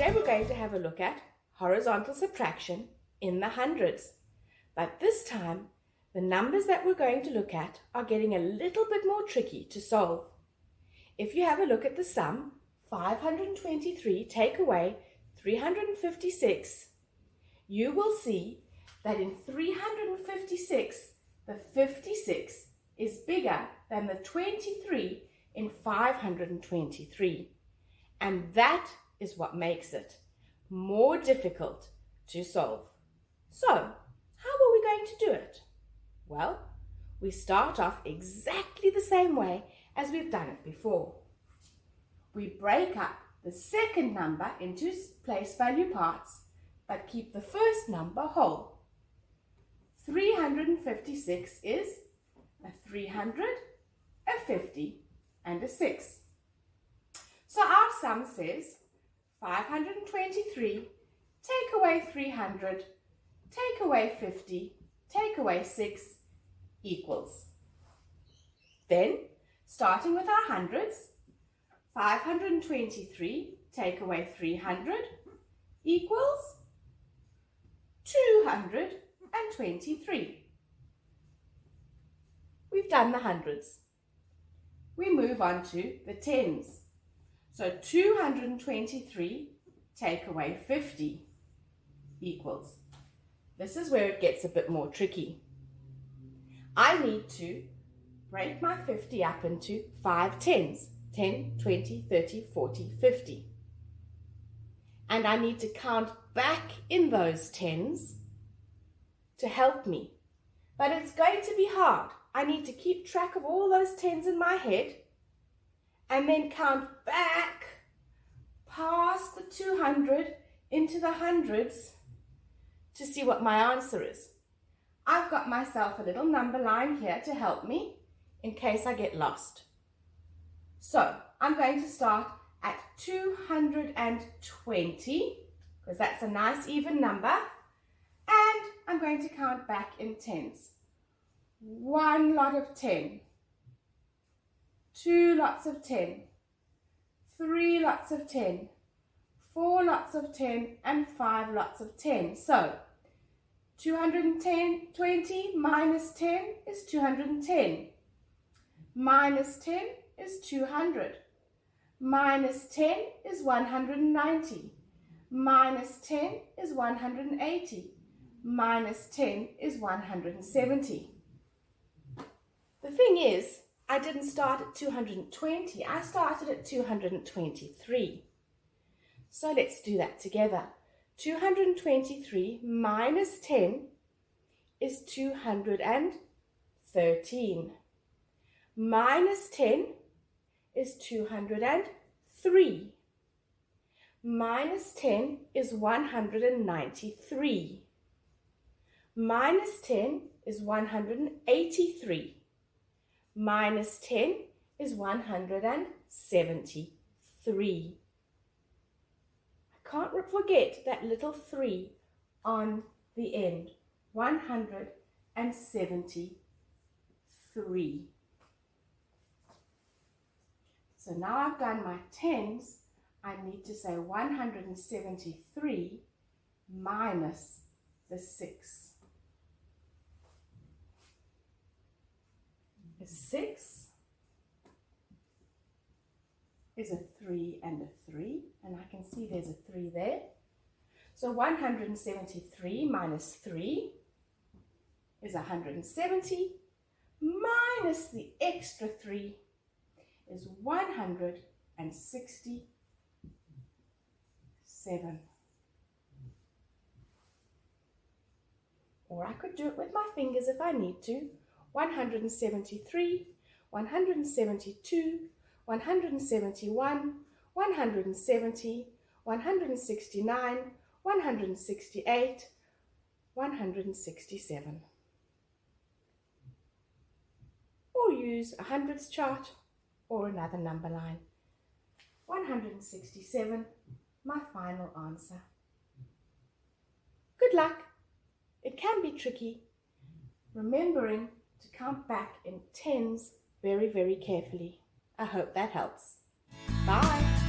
Today we're going to have a look at horizontal subtraction in the hundreds. But this time, the numbers that we're going to look at are getting a little bit more tricky to solve. If you have a look at the sum, 523 take away 356, you will see that in 356, the 56 is bigger than the 23 in 523. And that is what makes it more difficult to solve. So, how are we going to do it? Well, we start off exactly the same way as we've done it before. We break up the second number into place value parts, but keep the first number whole. 356 is a 300, a 50, and a 6. So our sum says 523, take away 300, take away 50, take away 6 equals. Then, starting with our hundreds, 523 take away 300 equals 223. We've done the hundreds. We move on to the tens. So 223 take away 50 equals. This is where it gets a bit more tricky. I need to break my 50 up into 5 tens. 10, 20, 30, 40, 50. And I need to count back in those tens to help me. But it's going to be hard. I need to keep track of all those tens in my head and then count back past the 200 into the hundreds to see what my answer is. I've got myself a little number line here to help me in case I get lost. So I'm going to start at 220 because that's a nice even number, and I'm going to count back in tens. 1 lot of 10, 2 lots of 10, 3 lots of 10, 4 lots of 10, and 5 lots of 10. So 220 minus 10 is 210. Minus 10 is 200. Minus 10 is 190. Minus 10 is 180. Minus 10 is 170. The thing is, I didn't start at 220. I started at 223. So let's do that together. 223 minus 10 is 213. Minus 10 is 203. Minus 10 is 193. Minus 10 is 183. Minus 10 is 173. I can't forget that little 3 on the end. 173. So now I've done my tens, I need to say 173 minus the 6. A 6 is a 3 and a 3, and I can see there's a 3 there. So 173 minus 3 is 170, minus the extra 3 is 167. Or I could do it with my fingers if I need to. 173, 172, 171, 170, 169, 168, 167. Or use a hundreds chart or another number line. 167, my final answer. Good luck. It can be tricky, remembering to count back in tens very, very carefully. I hope that helps. Bye.